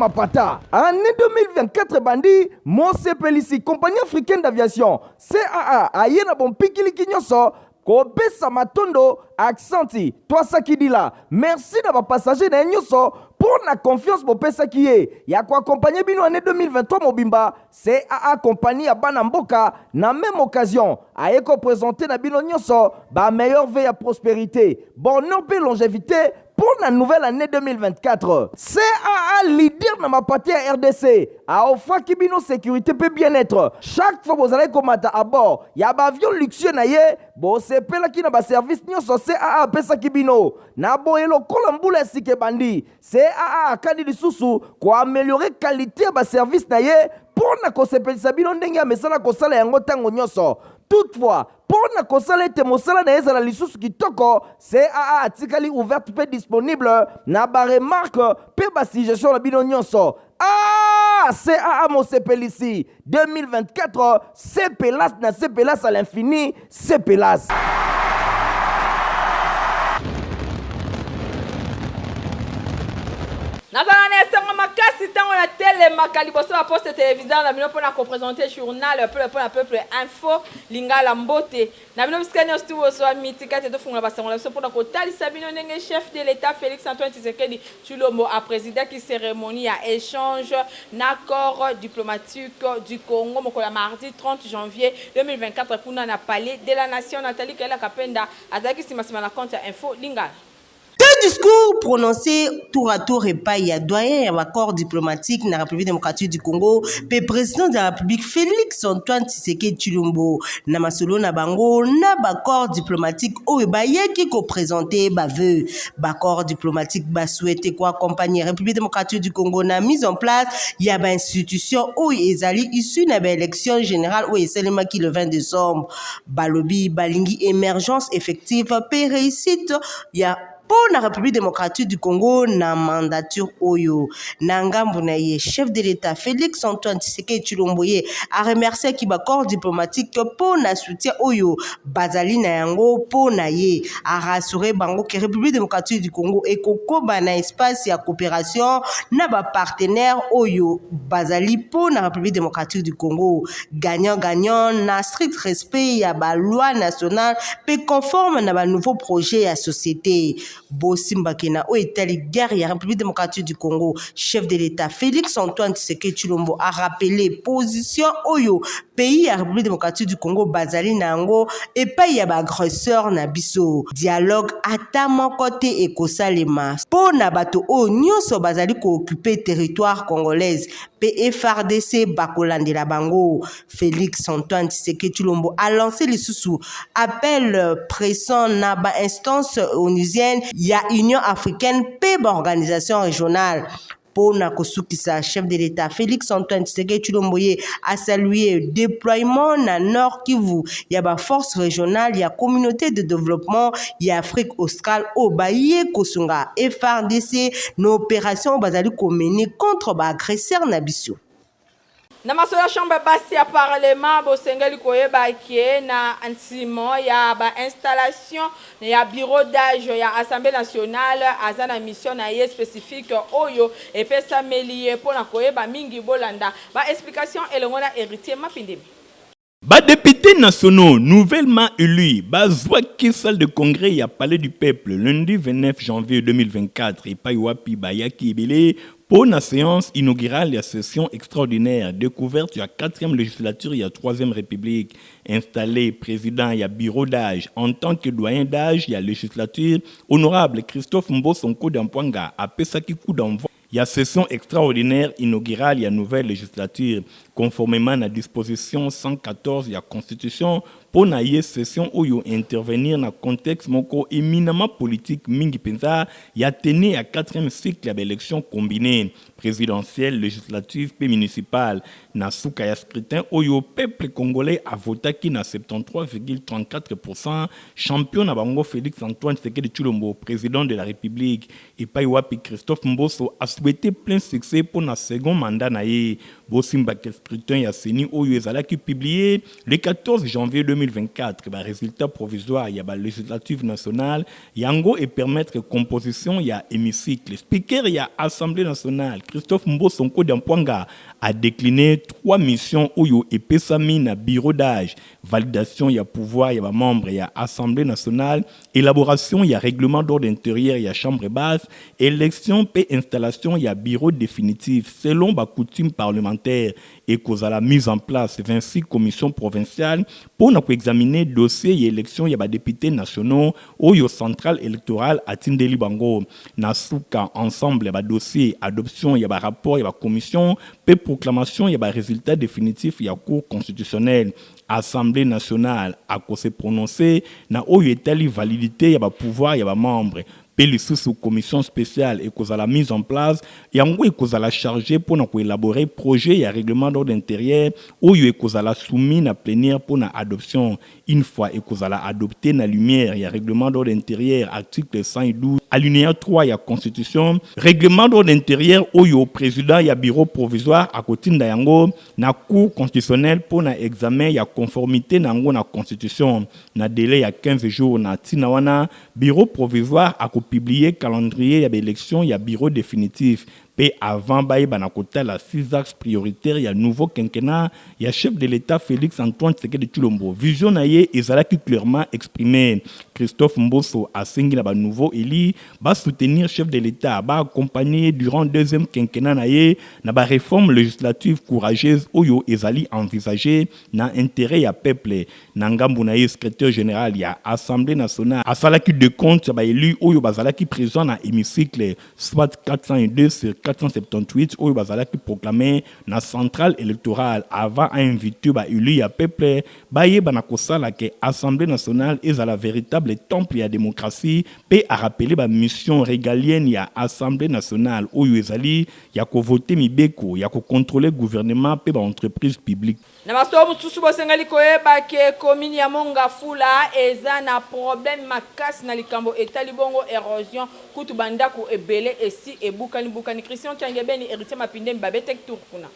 Mapata. Année 2024 bandi, Mose Pelisi, compagnie africaine d'aviation, CAA, aye na bon pikili kinyoso, kopesa matondo, accenti, toi sakidila. Merci na ba passager na nyoso, pour la confiance pour pesa qui est. Ya quoi accompagner bino année 2023 mobimba, CAA compagnie à Banamboka, na même occasion, aye ko présenter na bino nyoso, ba meilleure veille à prospérité, bonheur et longévité, pour la nouvelle année 2024. CAA leader dans ma partie à RDC. A offre Kibino sécurité peut bien-être. Chaque fois que vous allez commander à bord, il y a un avion luxueux naie. Bon c'est pela qui n'a pas service ni sur CAA pesa Kibino. Na boyelo kolambula sike bandi. CAA kadi lisusu ko améliorer qualité ba service naie pour na ko sepelisa bino ndenge ya mesala ko sala yango tango nyoso. Toutefois, pour na kosala ete mosala na ezala lisusu kitoko, CAA atikali ouverte pe disponible na ba remarque pe ba suggestion na bino nyonso. Ah, CAA Mosepelisi 2024, CPLAS na CPLAS à l'infini, CPLAS. Nazana nesengo makasi tango na télé makali boso la poste télévision na bino pona ko présenter journal peuple info lingala mbote na bino biskani stu boso mitika te dofunga basango la pona ko talisa bino ndenge chef de l'état Félix Antoine Tshisekedi Tshilombo a président qui cérémonie à échange d'accord diplomatique du Congo mokola mardi 30 janvier 2024 kuna na palais de la nation Nathalie Kela Kapenda azaki simasima na compte info lingala. Deux discours prononcés tour à tour et pas il y a doyen un accord diplomatique dans la République démocratique du Congo, le président de la République Félix Antoine Tshisekedi Tshilombo na masolo na bango na accord diplomatique o ebaye qui ko présenté ba vœu accord diplomatique ba souhaité quoi accompagner République démocratique du Congo na mise en place il y a ba institution o ezali issu na ba élection générale o eselema ki le 20 décembre balobi balingi émergence effective pe réussite il y a pour la République démocratique du Congo na mandature oyo nangambu na ye chef de l'état Félix Antoine Tshisekedi Tshilombo a remercié ki ba corps diplomatique pour na soutien oyo bazali na yango pour na ye a rassuré bango que République démocratique du Congo et kokoba na espace ya coopération na ba partenaire oyo bazali pour na République démocratique du Congo gagnant na strict respect ya ba loi nationale pe conforme na ba nouveau projet ya société. Bosimba Kena o etali guerre ya République démocratique du Congo, chef de l'État Félix Antoine Tshisekedi Tshilombo a rappelé position oyo pays ya République démocratique du Congo bazali nango et pays ya agresseur na biso dialogue ata moko te ekosalema po na bato o nyonso bazali ko occuper territoire congolaise FRDC bakolandela bango. Félix Antoine Tshisekedi Tshilombo a lancé les sous appel pressant na ba instance onusienne ya Union africaine pe ba organisation régionale. Pour na kosukisa chef de l'État Félix Antoine Tshisekedi Tshilombo a salué le déploiement na Nord Kivu ya ba force régionale ya communauté de développement ya Afrique australe au baye kosunga FRDC no opération bazali ko mener contre ba agresseur na biso. Na masola chambre basse ya parlement bosengeli koyeba ke na nsimo ya ba installation ya bureau d'âge ya assemblée nationale azana mission na ye spécifique oyo epesa melie pona koyeba mingi bolanda ba explication elongo na héritier mapindemi. Bas députés nationaux nouvellement élus, Bazouaki salle de congrès à Palais du Peuple lundi 29 janvier 2024 et Paiwapi Bayaki Ebele pour la séance inaugurale de la session extraordinaire découverte de la 4e législature et la 3e République. Installé président et bureau d'âge en tant que doyen d'âge et la législature, honorable Christophe Mbosonko d'Ampoanga a Pesaki coup d'envoi. Il y a session extraordinaire inaugurale, il y a nouvelle législature, conformément à la disposition 114 de la Constitution, pour la session où il intervenir dans le contexte moko éminemment politique mingi penza, il y a tenu à 4e cycle d'élection combinée, présidentielle, législative et municipale. Na souka ya scrutin où le peuple congolais a voté qui na 73,34%, champion na bango Félix Antoine Tshisekedi Tshilombo, président de la République, et Paiwapi Christophe Mboso a souhaité plein succès pour le second mandat na ye. Bosimba scrutin ya seni où il a publié le 14 janvier 2024. 2024, bah, résultat provisoire, il y a la législative nationale, yango et permettre composition, il y a hémicycle. Speaker, il y a Assemblée nationale. Christophe Mbosonko Diampoanga a décliné 3 missions où il y a Pesami na bureau d'âge. Validation, il y a pouvoir, il y a membre, il y a Assemblée nationale. Élaboration, il y a règlement d'ordre intérieur, il y a chambre basse. Élection et installation, il y a bureau définitif. Selon la coutume parlementaire et cause à la mise en place 26 commissions provinciales pour examiner dossier et élection, il y a des députés nationaux ou il centrale électorale à Tindeli Bango. Nasuka ensemble, il y a dossier, adoption, il y a rapport, il y a commission, puis proclamation, il y a résultat définitif, il y a cour constitutionnelle. Assemblée nationale a se prononcer na oyo etali validité ya ba pouvoir ya ba membre peli sous commission spéciale et cause à la mise en place yango cause à la charger pour na élaborer projet et règlement d'ordre intérieur oyo cause à la soumis na plénière pour na adoption une fois et cause à la adopter na lumière ya règlement d'ordre intérieur article 112 alinéa 3 ya constitution règlement d'ordre intérieur oyo président ya bureau provisoire à kotinda yango na cour constitutionnelle pour na examen ya conformité na yango na constitution na délai ya 15 jours na tina wana bureau provisoire a publié calendrier ya élection ya bureau définitif P avant baye banakota la 6 axes prioritaires ya nouveau quinquennat ya chef de l'État Félix Antoine Tshisekedi Tshilombo vision na ye ezalaki clairement exprimé Christophe Mboso a sengi na ba nouveau élu ba soutenir chef de l'État ba accompagner durant deuxième quinquennat na ye na ba réforme législative courageuse oyo ezali envisagé na intérêt ya peuple na ngambu na ye secrétaire général ya Assemblée nationale asalaki de compte ba élu oyo bazalaki présent na hémicycle soit 402 sur 478 oyo bazalaki proclamé na centrale électorale avant à inviter ba élu ya peuple baye bana kosala ke Assemblée nationale est la véritable temple ya démocratie pe a rappeler ba mission régalienne ya Assemblée nationale oyo ezali ya ko voter mibeko ya ko contrôler gouvernement pe ba entreprise publique na maso mutusu bosengali koyeba ke commune ya Mongafula eza na problème makasi na likambo etali bongo érosion kutu bandako ebele esi ebukani bukani Christian Kiangebeni héritier mapinde mbabetek tour kuna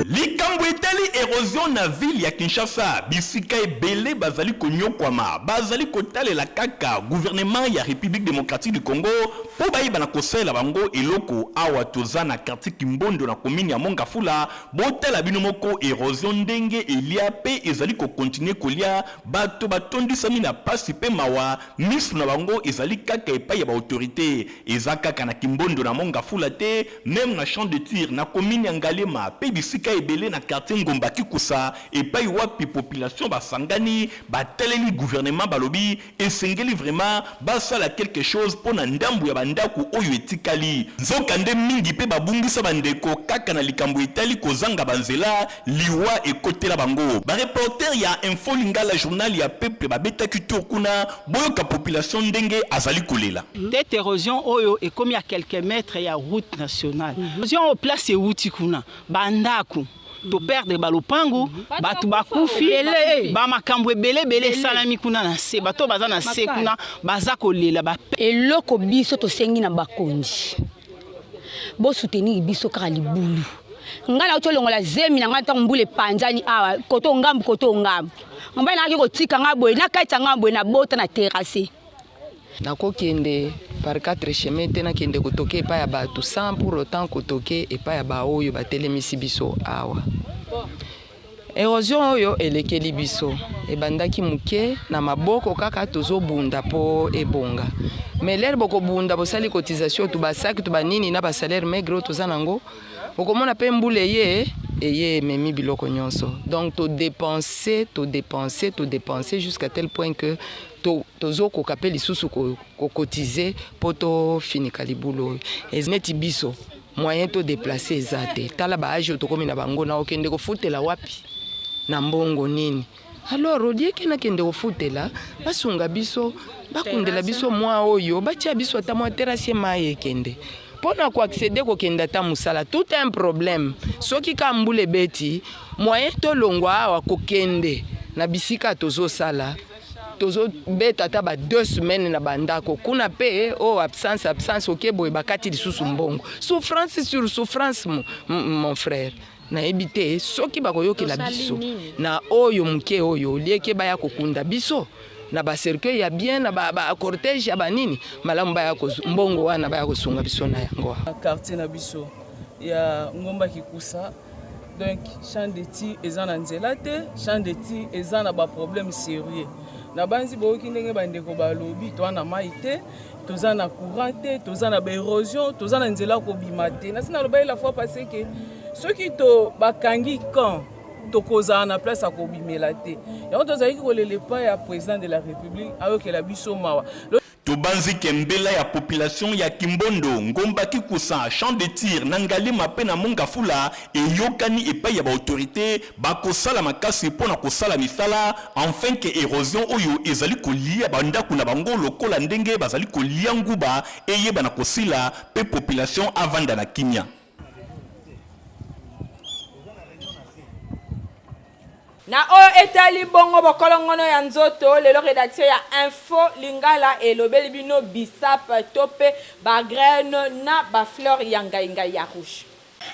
likambo etali érosion na ville ya Kinshasa bisika ebele bazali konyokwama bazali kotalela kaka gouvernement ya République démocratique du Congo po bayiba na kosela bango eloko awa toza na quartier Kimbondo na commune ya Mongafula botala bino moko érosion ndenge elia pe ezali ko continuer kolia bato batondisami na pasi pe mawa misu na bango ezali kaka epai ya ba autorité ezaka na Kimbondo na Mongafula te même na champ de tir na commune ya Ngalema pe bisika ebele na quartier Ngomba Kikusa epai wapi population basangani bateleli gouvernement balobi esengeli vraiment basala quelque chose pour na ndambu ya bandako oyo etikali nzoka nde mingi pe babungisa bandeko kaka na likambo etali kozanga banzela liwa ekotela bango ba reporter ya Info Lingala journal ya peuple babetaki tour kuna boyoka population ndenge azali kolela cette érosion oyo ekomi à quelques mètres ya route nationale érosion au place euti kuna bandako to perdre balopangu batu bakufi ba makambo ebele salami kuna na se bato baza na se kuna baza kolela ba eloko biso to sengi na bakonzi bo soutenir biso kaka libulu ngala utolongola zemi na ngata mbule panzani awa koto ngambu ngamba na ko tika ngabwe na kaita ngabwe na bota na terrasse nakokende par 4 chemins tena kende kotoke epai ya bato sans pour autant kotoke epai ya baoyo batelemisi biso awa érosion oyo elekeli biso ebandaki muke na maboko kaka tozobunda po ebonga mais lere bokobunda bosali cotisation to basaki to banini na basalaire maigre toza nango bokomona pe mbule eye memi biloko nyonso donc to dépenser jusqu'à tel point que tozo kokape lisusu ko cotiser poto finika libulo ezneti biso moyen to déplacer ezate tala ba age to komi na bango na okende ko futela wapi na mbongo nini alors odie kena kende ko futela basunga biso bakundela biso mwa oyo batia biso ata mwa terrasse maye kende pona ko accéder ko kenda ta musala tout un problème soki ka mbule beti moyen to longwa awa ko kende na bisika tozo sala tozo beta ta ba 2 semaines na bandako kuna pe absence okebo bakati lisusu mbongo souffrance sur souffrance mon frère nayebi te soki bakoyokela biso na oyo muke oyo lieke baya kokunda biso na ba cercueil ya bien na ba cortège ya banini malamu baya mbongo wana baya kosunga biso na yango quartier na biso ya ngomba kikusa. Donc champ de tir ezana nzela te, champ de tir ezana ba problème sérieux. Na banzi boki ndenge bandeko ba lobi to na maite, tozana courant te, tozana ba érosion, tozana nzela ko bimate. Na sina loba la fois passé que ceux qui to bakangi quand tokoza na place ko bimela te. Ya tozali ko lele pa ya président de la République ayo ke la biso mawa. Tobanzi kembela ya population ya Kimbondo ngomba kikusa champ de tir nangali mapena munga fula e yokani epai ya ba autorité bakosala makasi pona kosala misala enfin que érosion oyo ezali kolia banda kuna bango lokola ndenge bazali kolia nguba eyeba na kosila pe population avanda na kimia. Na oyo etali bongo bokolongono ya nzoto lelo rédaction ya info lingala elobeli bino bisap tope ba graine na ba fleur ya ngainga ya rouge.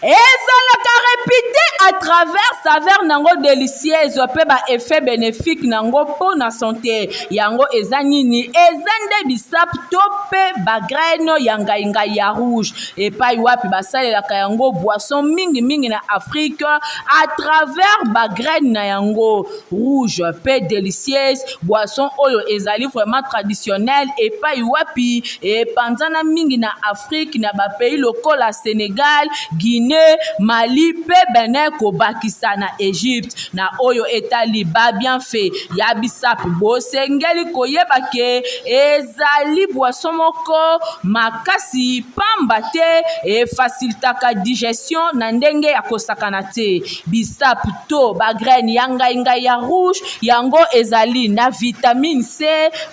ezalaka répété à travers saveur nango délicieuse pe ba effet bénéfique nango po na santé yango eza nini eza nde bisap to pe ba graine ya ngainga ya rouge epai wapi basalelaka yango boisson mingi mingi na Afrique à travers ba graine na yango rouge pe délicieuse boisson oyo ezali vraiment traditionnel epai wapi epanzana mingi na Afrique na ba pays lokola Sénégal Guinée Mali pe Benin kobakisa na Égypte na oyo etali ba bien fait ya bisap bosengeli koyeba ke ezali boisson moko makasi pamba te e facilitaka digestion na ndenge ya kosakana te bisap to ba graine ya ngainga ya rouge yango ezali na vitamine C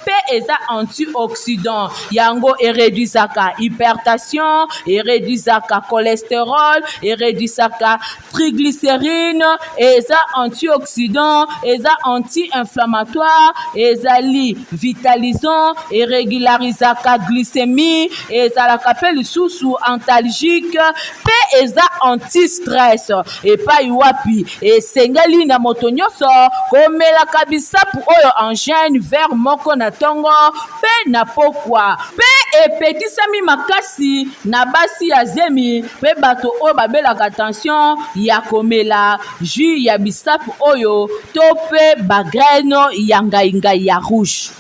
pe eza antioxydant yango réduisaka hypertension réduisaka cholestérol réduisaka triglycérine eza antioxydant eza anti-inflammatoire ezali vitalisant régularisaka glycémie ezalaka pe lisusu antalgique pe eza anti-stress epai wapi esengeli na moto nyonso komelaka bisapu oyo en gène vers moko na tongo pe na pokwa pe epetisami makasi na basi ya zemi pe bato oyo babelaka tension ya komela jus ya bisapu oyo to pe bagraine ya ngainga ya rouge.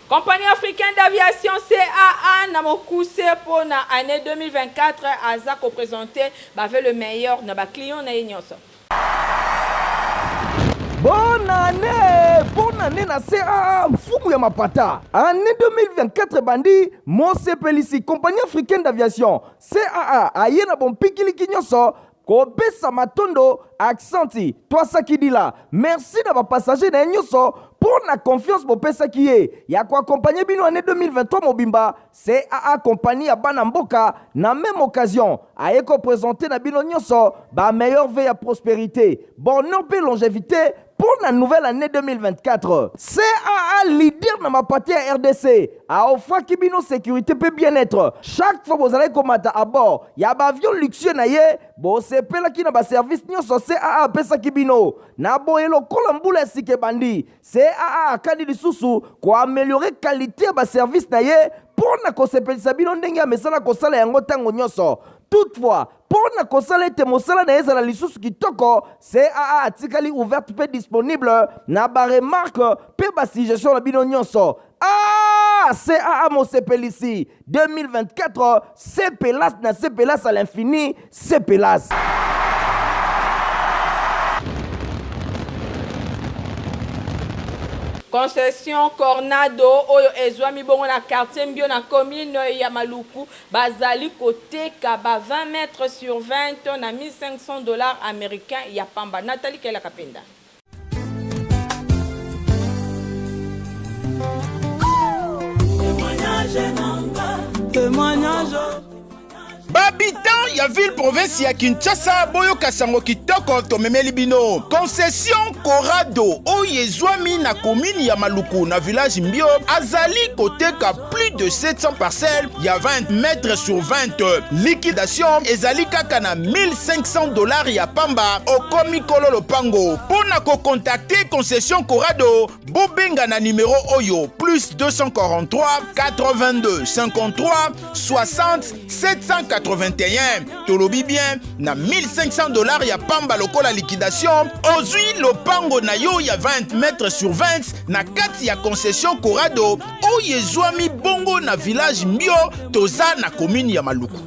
Compagnie africaine d'aviation CAA na mokuse pour na année 2024 aza ko présenter bave le meilleur na ba client na nyonso. Bonne année na CAA mfumu ya mapata. Année 2024 bandi Mose Pelisi compagnie africaine d'aviation CAA ayena bon pikili kinyoso kopesa matondo accenti Twasa Kidila. Merci na ba passager na nyoso pour la confiance bopesa kiye ya ko accompagner bino année 2023 mobimba CAA compagnie ya bana mboka na même occasion ayeko présenter na bino nyoso ba meilleur veille à prospérité bonheur pe longévité pour la nouvelle année 2024. CAA leader na mapati ya RDC a offert kibino sécurité pe bien-être. Chaque fois vous allez komata à bord, ya ba avion luxueux na ye, bo sepela ki na ba service nyonso CAA pesa kibino. Na boyelo kolambula sike bandi. CAA kadi lisusu ko améliorer qualité ya ba service na ye pour na ko sepelisa bino ndenge ya mesala ko sala yango tango nyonso. Toutefois, pour na kosala ete mosala na ezala lisusu kitoko, CAA atikali ouverte pe disponible na ba remarque pe ba suggestion na bino nyonso. Ah, CAA Mosepelisi 2024, c'est pélas à l'infini, c'est pélas. Concession Cornado oyo ezwami bongo na quartier mbio na commune ya Maluku bazali koteka ba 20 mètres sur 20 na $1,500 américains ya pamba. Nathalie Kela Kapenda. Babitan ya ville province ya Kinshasa boyoka sango kitoko tomemeli bino. Concession Corrado oyo ezwami na commune ya Maluku na village Mbio azali koteka plus de 700 parcelles ya 20 mètres sur 20. Liquidation ezali kaka na $1500 ya pamba okomi kololo pango. Pona ko contacter Concession Corrado bobenga na numéro oyo plus 243 82 53 60 781. Tolobi bien na $1500 ya pamba lokola liquidation ozui lopango na yo ya 20 mètres sur 20 na kati ya Concession Corrado oyo ezwami bongo na village Mbio toza na commune ya Maluku.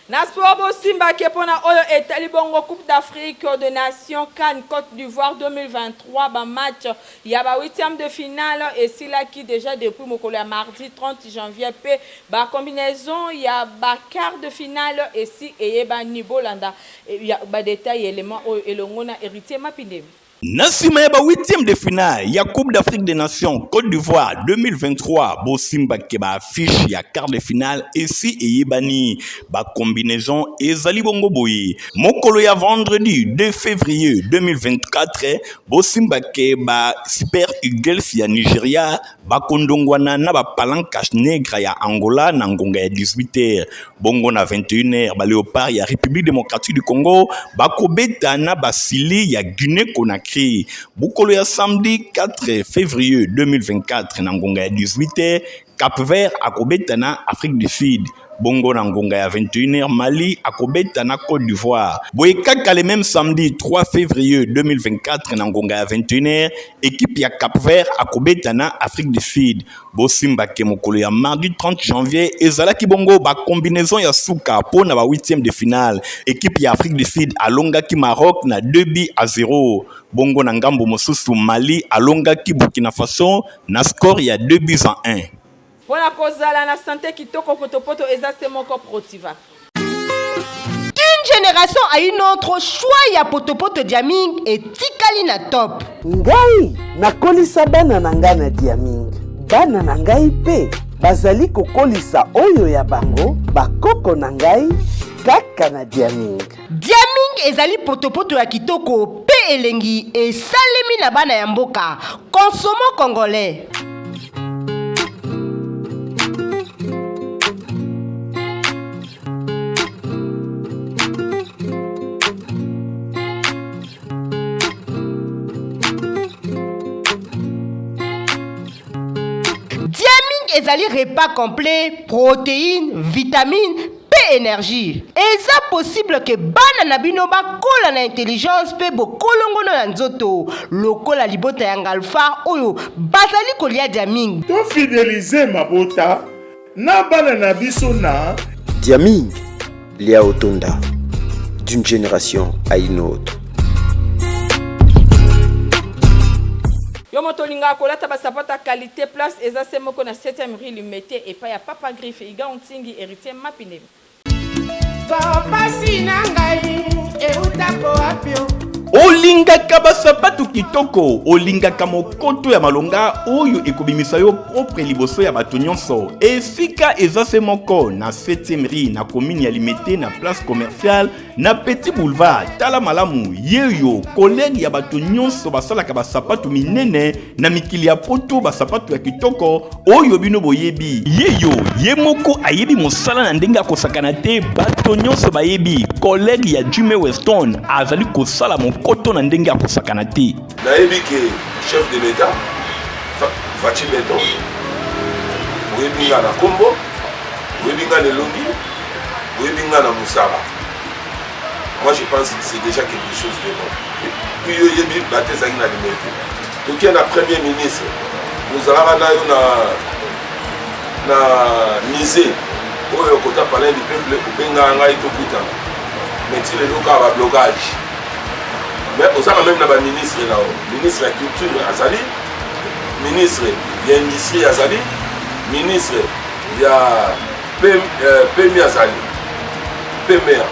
Na sport bosimba kepona oyo etali bongo Coupe d'Afrique de Nations CAN Côte d'Ivoire 2023 ba match ya ba 8e de finale et silaki déjà depuis mokolo ya mardi 30 janvier pe ba combinaison ya ba quart de finale et si eyeba nibolanda ya ba détail élément oyo elongona héritier mapindemi. Nasima ya ba 8e de finale ya Coupe d'Afrique des Nations Côte d'Ivoire 2023 bosimba ke ba affiche ya quart de finale esi eyebani ba combinaison ezali bongo boye mokolo ya vendredi 2 février 2024 bosimba ke ba Super Eagles ya Nigeria ba kondongwana na ba Palancas Negra ya Angola na ngonga ya 18h bongo na 21h ba Léopard ya République démocratique du Congo ba kobeta na ba Sili ya Guinée Conakry. Bukolo ya samedi 4 février 2024 na ngonga ya 18h Cap-Vert akobeta na Afrique du Sud. Bongo na ngonga ya 21h Mali akobeta na Côte d'Ivoire. Boyekaka le même samedi 3 février 2024 na ngonga ya 21h équipe ya Cap-Vert akobeta na Afrique du Sud. Bosimba ke mokolo ya mardi 30 janvier ezalaki bongo ba combinaison ya suka po na ba 8e de finale. Équipe ya Afrique du Sud alongaki Maroc na 2-0. Bongo na ngambo mosusu Mali alongaki Burkina Faso na score ya 2-1. Pona kozala na santé kitoko potopoto ezase moko protiva. Une génération a une autre choix ya potopoto diaming et tikali na top. Ngai nakolisa bana na ngai na diaming. Bana na ngai pe bazali kokolisa oyo ya bango bakoko na ngai kaka na diaming. Diaming ezali potopoto ya kitoko pe elengi esalemi na bana ya mboka. Consommons congolais. Ezali repas complet, protéines, vitamines, pe énergie. Eza possible que bana na bino ba kola na intelligence pe bo kolongono na nzoto. Lokola libota ya ngalfa oyo bazali kolia diaming. To fidéliser mabota na bana na biso na diaming lia otonda d'une génération à une autre. Yo motolinga kolata basapata qualité place ezase moko na 7e rue limité et pa ya papa griffe iga ontingi héritier mapinemi. Papa sinangai e utako apio. Olingaka basapatu kitoko, olingaka mokoto ya malonga oyo ekobimisa yo propre liboso ya bato nyonso. Esika ezase moko na 7e rue na commune ya Limité na place commerciale na Petit Boulevard. Tala malamu yeyo collègue ya bato nyonso basalaka basapatu minene na mikili ya poto basapatu ya kitoko oyo bino boyebi. Yeyo yemoko ayebi mosala na ndenge akosakana te bato nyonso bayebi. Collègue ya Jimmy Weston azali kosala koto na ndenge akosakana te. Nayebi ke chef de l'État Fachi Beton oyebinga na kombo oyebinga na elongi oyebinga na musala. Moi je pense que c'est déjà quelque chose de bon. Puis oyebi batezaki na limete toki na premier ministre ozalaka na yo na musée oyo kota palais du peuple obenga ngai tokutana mais ti lelo ka ba blocage. Mais on a même la ministre là, ministre de la culture Azali, ministre de l'industrie Azali, ministre de la PMI Azali, PMR.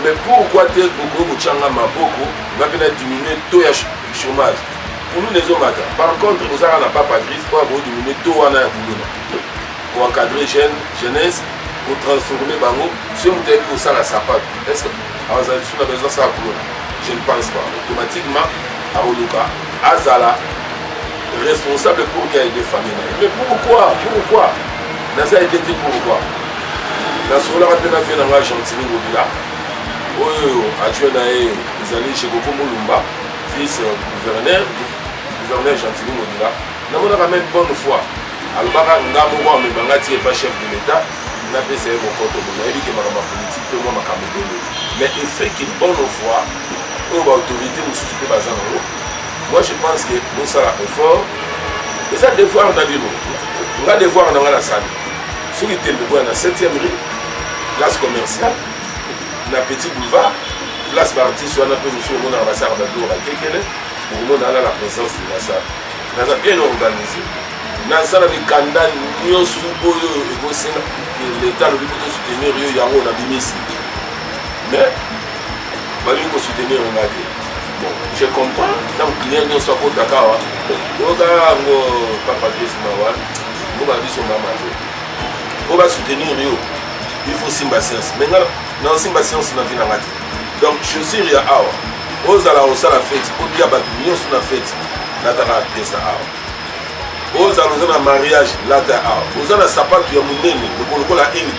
Mais pourquoi tu es beaucoup de changa maboko, va venir diminuer tout le chômage. pour nous les hommes. Par contre, nous avons pas Patrice pour avoir diminué tout en un pour encadrer jeunesse, pour transformer Bango. Si vous avez dit ça la sapate, est-ce que vous avez besoin de ça pour nous? Je ne pense pas. Automatiquement, à Oluka, Azala, responsable pour qu'il y ait des familles. Mais pourquoi? Dans ça, il dit pourquoi? Dans ce cas-là, on a fait un gentil au-delà. Adjoint ils allaient chez Coco Moulumba, fils gouverneur Gentilly Modula. Nous avons quand même bonne foi. Alors, mais pas chef de l'État, n'a pas essayé mon compte de la vie qui m'a politique, peu moins ma caméra. Mais il fait qu'il bonne foi, pour l'autorité, nous suspectons pas ça. Moi, je pense que nous sommes effort. Et ça, des fois, on a vu nous. On a des fois, on a la salle. Ceux qui étaient le bois dans la 7e rue, place commerciale. Na petit boulevard, place partie soit un peu monsieur mon ambassade d'Adour à Kekele, pour nous dans la présence de la salle. Nous avons bien organisé. Nous avons vu Kanda, nous avons l'État le but de soutenir Yango na Bimisi. Mais, il faut soutenir un gars. Bon, je comprends, tant que client nous soit pour Dakar, nous avons Papa Chris Mawal, nous avons vu son maman. On va soutenir Rio. Il faut simba science. Maintenant, dans simba science, on a vu la matin. Donc, je suis à Awa. Aux ala la fête, au dia battu, sur la fête, là, tu as fait ça. Aux ala mariage, là, tu as Awa. Aux ala sapat, tu as mon nez, le col à il.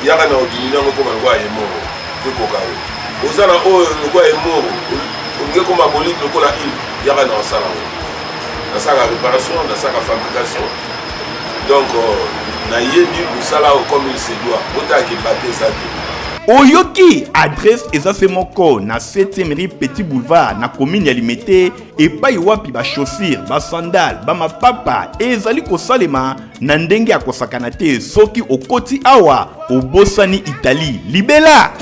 Il y a un ordinaire, comme un roi est mort. Aux ala, le roi est mort. On est comme un bolide, le col à il. Il y a un salon. Dans sa réparation, dans sa fabrication. Donc, comme il se doit. Oyoki adresse Ezasemoko na 7e rue Petit Boulevard na commune ya Limete et pa wapi ba chaussure ba sandal ba mapapa ezali kosalema na ndenge ya kosakana te soki okoti awa obosani Italie libela.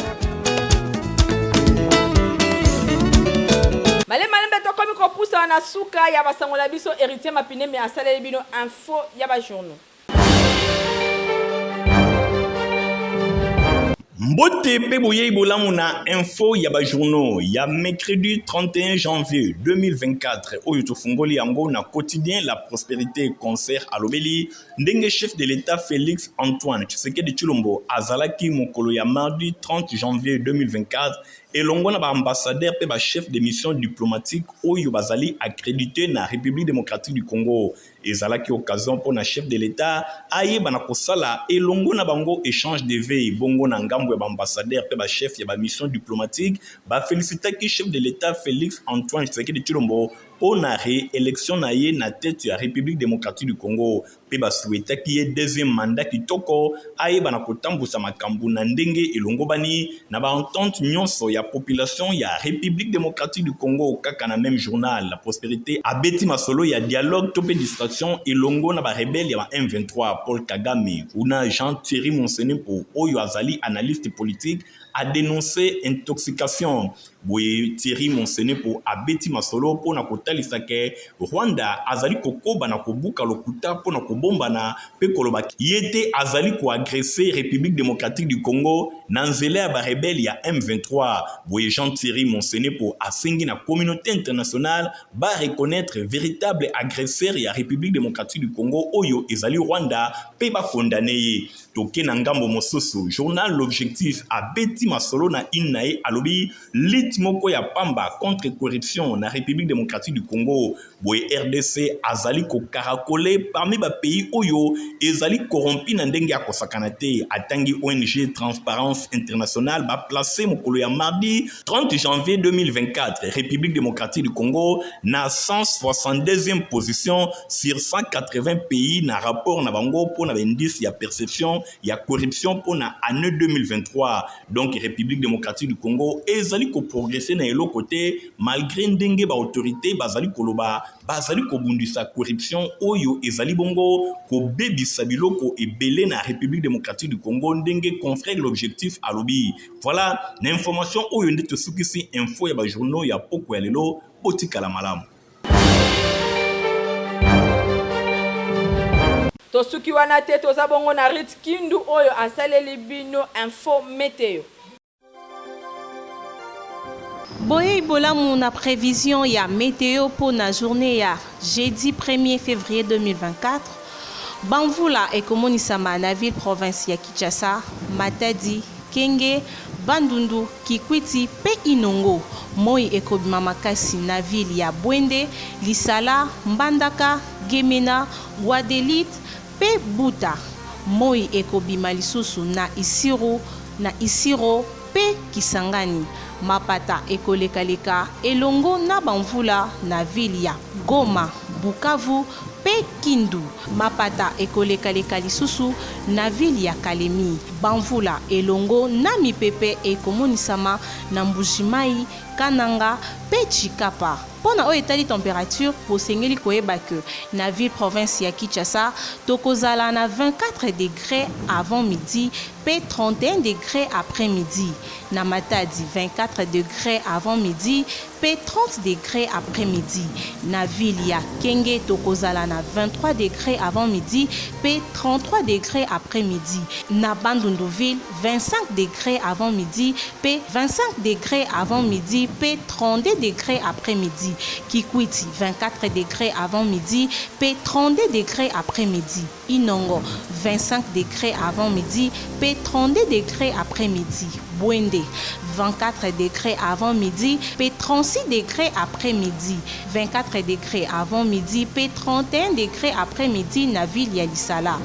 Comme qu'on pousse en asuka ya basangola biso héritier mapine mais asala bino info ya ba journaux. Mbote pe boye ibolamu na info ya ba journaux ya mercredi 31 janvier 2024 oyo tofungoli yango na quotidien La Prospérité concert alobeli ndenge chef de l'État Félix Antoine Tshisekedi Tshilombo azalaki mokolo ya mardi 30 janvier 2024 elongo na ba ambassadeur pe ba chef de mission diplomatique oyo bazali accrédité na République démocratique du Congo ezalaki occasion pour na chef de l'État ayeba na kosala elongo na bango échange de veille bongo na ngambo ya ba ambassadeur pe ba chef ya ba mission diplomatique ba félicitaki chef de l'État Félix Antoine Tshisekedi Tshilombo pour na réélection na ye na tête ya République démocratique du Congo pe ba souhaitaki ye deuxième mandat kitoko ayeba na kotambusa makambu na ndenge elongo bani na ba entente nyonso ya population ya République démocratique du Congo kaka na même journal La Prospérité abeti masolo ya dialogue topé distraction elongo na ba rebelle ya ba M23 Paul Kagame una Jean-Thierry Monsenepo oyo azali analyste politique a dénoncé intoxication. Boye Thierry Monsenepo abeti masolo po na kotalisa ke Rwanda azali kokoba na kobuka lokuta po na kobomba na pe koloba yete azali ko agresser République démocratique du Congo na nzela ya ba rebelle ya M23. Boye Jean-Thierry Monsenepo asengi na communauté internationale ba reconnaître véritable agresseur ya République démocratique du Congo oyo ezali Rwanda pe ba condamner. Toke na ngambo mosusu journal L'Objectif abeti masolo na inae alobi lit moko ya pamba contre corruption na République démocratique du Congo. Boye RDC azali ko karakole parmi ba pays oyo ezali corrompi na ndenge ya kosakana te atangi ONG Transparence Internationale ba placer mokolo ya mardi 30 janvier 2024 République démocratique du Congo na 162e position sur 180 pays na rapport na bango pour na indice ya perception ya corruption pour na année 2023. Donc République démocratique du Congo ezali ko progresser na elo côté malgré ndenge ba autorité bazali koloba bazali ko bundisa corruption oyo ezali bongo ko bebisa biloko ebele na République démocratique du Congo ndenge confrère L'Objectif alobi. Voilà l'information oyo ndete sukisi info ya ba journaux ya poko ya lelo botikala malamu. Tosuki wana te toza bongo na Rit Kindu oyo asaleli bino info météo. Boye bolamu na prévision ya météo pour la journée ya jeudi 1er février 2024. Banvula ekomonisama na ville province ya Kinshasa, Matadi, Kenge, Bandundu, Kikwiti pe Inongo. Moi ekobima makasi na ville ya Bwende, Lisala, Mbandaka, Gemena, Wadelit pe Buta. Moi ekobima lisusu na Isiro pe Kisangani. Mapata ekolekaleka elongo na banvula na ville ya Goma, Bukavu pe Kindu. Mapata ekolekaleka lisusu na ville ya Kalemi. Banvula elongo na mipepe ekomonisama na Mbujimayi, Kananga pe Chikapa. Pona o etali température pour sengeli koyeba que na ville province ya Kinshasa tokozala na 24 degrés avant midi pe 31 degrés après midi. Na Matadi 24 degrés avant midi pe 30 degrés après midi. Na ville ya Kenge tokozala na 23 degrés avant midi pe 33 degrés après midi. Na Bandunduville 25 degrés avant midi pe 25 degrés avant midi pe 32 degrés après midi. Kikwiti 24 degrés avant midi pe 32 degrés après midi. Inongo 25 degrés avant midi pe 32 degrés après midi. Bwende 24 degrés avant midi pe 36 degrés après midi. 24 degrés avant midi pe 31 degrés après midi na ville ya Lisala.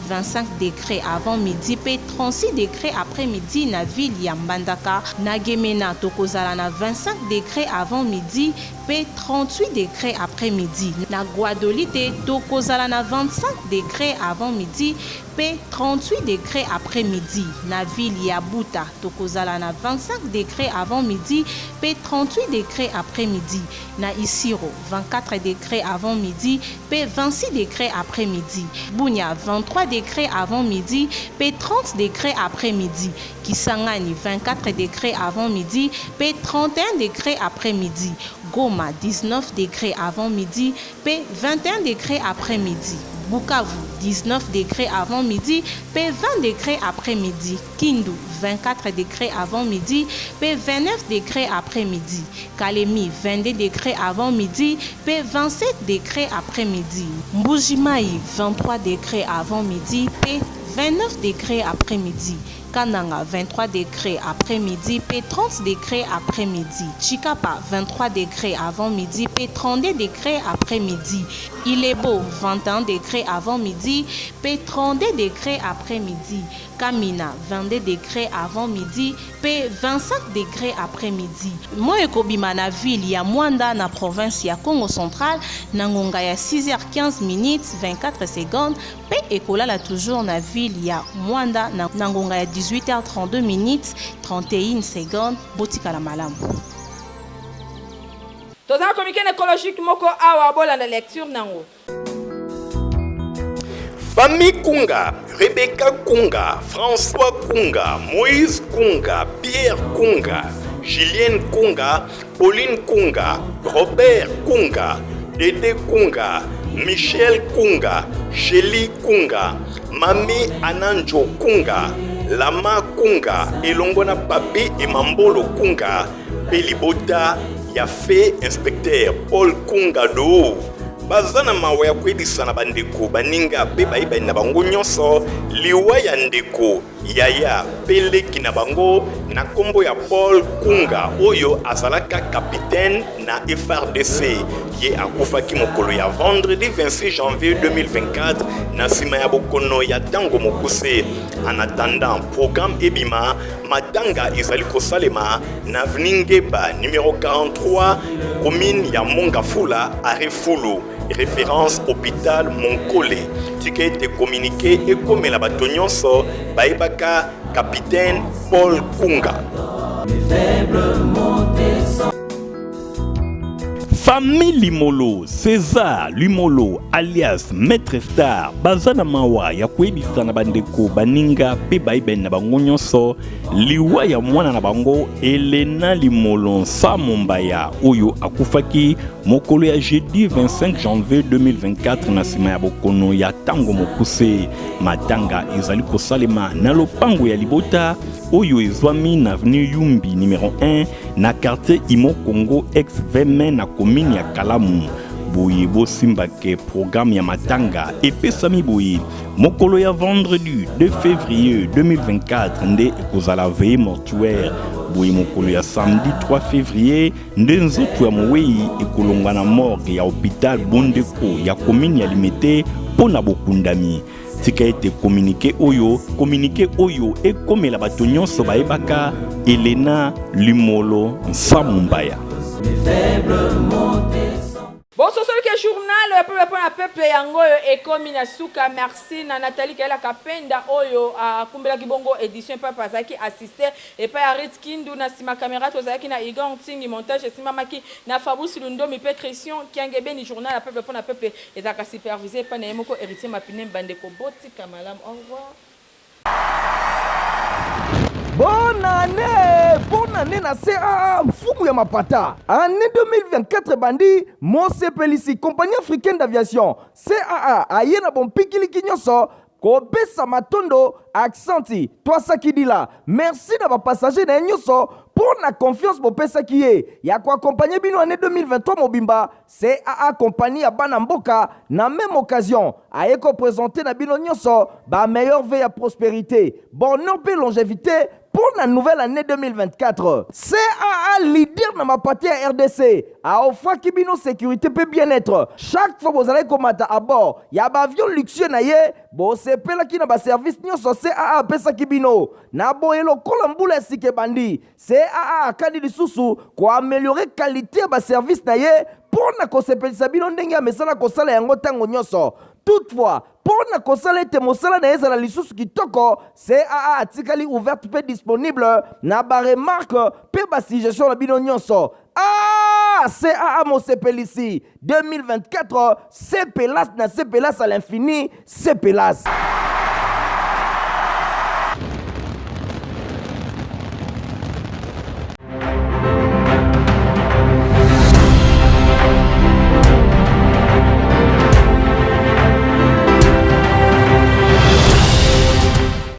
25 degrés avant midi pe 36 degrés après midi na ville ya Mbandaka. Na Gemena tokozala na 25 degrés avant midi pe 38 degrés après midi. Na Guadolite tokozala na 25 degrés avant midi pe 38 degrés après midi. Na ville ya Buta tokozala na 25 degrés avant midi pe 38 degrés après midi. Na Isiro 24 degrés avant midi pe 26 degrés après midi. Bunia 23 degrés avant midi pe 30 degrés après midi. Kisangani 24 degrés avant midi pe 31 degrés après midi. Goma 19 degrés avant midi pe 21 degrés après midi. Bukavu 19 degrés avant midi pe 20 degrés après midi. Kindu 24 degrés avant midi pe 29 degrés après midi. Kalemi 22 degrés avant midi pe 27 degrés après midi. Mbujimayi 23 degrés avant midi pe 29 degrés après midi. Kananga 23 degrés après midi pe 30 degrés après midi. Chikapa 23 degrés avant midi pe 32 degrés après midi. Ilebo 21 degrés avant midi pe 32 degrés après midi. Kamina 22 degrés avant midi pe 25 degrés après midi. Moi ekobima na ville ya Mwanda na province ya Congo central na ngonga ya 6h15 minutes 24 secondes pe ekolala toujours na ville ya Mwanda na ngonga ya 18h32 minutes 31 secondes. Botika la malamu. Tozana communiqué écologique moko awa bola na lecture nango. Famille Kunga, Rebecca Kunga, François Kunga, Moïse Kunga, Pierre Kunga, Julien Kunga, Pauline Kunga, Robert Kunga, Dédé Kunga, Michel Kunga, Shelly Kunga, Mami Ananjo Kunga, Lama Kunga, Elongona Papi et Mambolo Kunga, Pelibota, Yafé Inspecteur Paul Kunga Do. Bazana mawe ya kwedisa na bandeko baninga pe baiba na bango nyonso liwa ya ndeko yaya pele kina bango na kombo ya Paul Kunga oyo azalaka capitaine na FRDC ye akufaki mokolo ya vendredi 26 janvier 2024 na sima ya bokono ya tango mokuse. En attendant programme ebima matanga ezali kosalema na avenue Ngeba numéro 43 commune ya Mongafula à Refulu. Référence hôpital Monkole. Ticket été communiqué et comme la batonyonso Baibaka capitaine Paul Famille Limolo, César Limolo, alias Maître Star, Bazana Mawa, ya kuebisa na bandeko, baninga, pe baiben na bango nyonso, liwa ya mwana na bango, Elena Limolo, Samombaya, oyo akufaki, mokolo ya jeudi 25 janvier 2024, na sima ya bokono ya tango mokuse, matanga ezali kosalema na lopango ya libota, oyo ezwami na avenue Yumbi numéro 1 na quartier Imo Congo ex-Veme na commune ya Kalamu. Boye bosimbake programme ya matanga epesami boye mokolo ya vendredi 2 février 2024 nde ekozala veille mortuaire. Boye mokolo ya samedi 3 février nde nzoto ya mowei ekolongwa na morgue ya hôpital Bondeko ya commune ya Limete pona bokundami. Tika ete communiqué oyo ekomela bato nyonso bayebaka Elena Limolo Samumbaya. Bon, ce soir que journal pour le peuple yangoyo ekomi na suka. Merci na Nathalie Kaila Kapenda oyo a kumbela kibongo édition papa zaki assisté et pas Arit Kindu na sima caméra tozaki na Igon Tingi montage sima maki na Fabrice Lundo mi Christian kiangebe ni journal peuple pour na peuple ezaka supervisé pa na yemoko héritier mapine bandeko boti kamalam. Au revoir. Bonne année na CAA Fumu ya Mapata. Année 2024 bandi, Mose Pelisi, compagnie africaine d'aviation. CAA ayena bon pikili kinyoso, Kobesa Matondo, Accenti, Toasa Kidila. Merci d'avoir passagé na nyoso pour la confiance pour pesa kiye. Ya ko accompagner bino année 2023 mobimba. CAA compagnie à Banamboka na même occasion. Ayeko présenter na bino nyoso ba meilleure veille à prospérité. Bonheur et longévité pour la nouvelle année 2024. CAA leader dans ma partie à RDC. A offre Kibino sécurité peut bien-être. Chaque fois vous allez commander à bord, il y a un avion luxueux na ye, bo sepe la ki na ba service nyonso CAA pesa Kibino. Na boyelo kolambula sike bandi. CAA kadi lisusu ko améliorer qualité ba service na ye pour na ko sepelisa bino ndenge mesala ko sala yango tango nyonso. Toutefois, pour na kosala te mosala na ezala lisusu kitoko, CAA atikali ouverte pe disponible na ba remarque pe ba suggestion na bino nyonso. Ah, CAA Mosepelisi 2024, CPLAS na CPLAS à l'infini, CPLAS.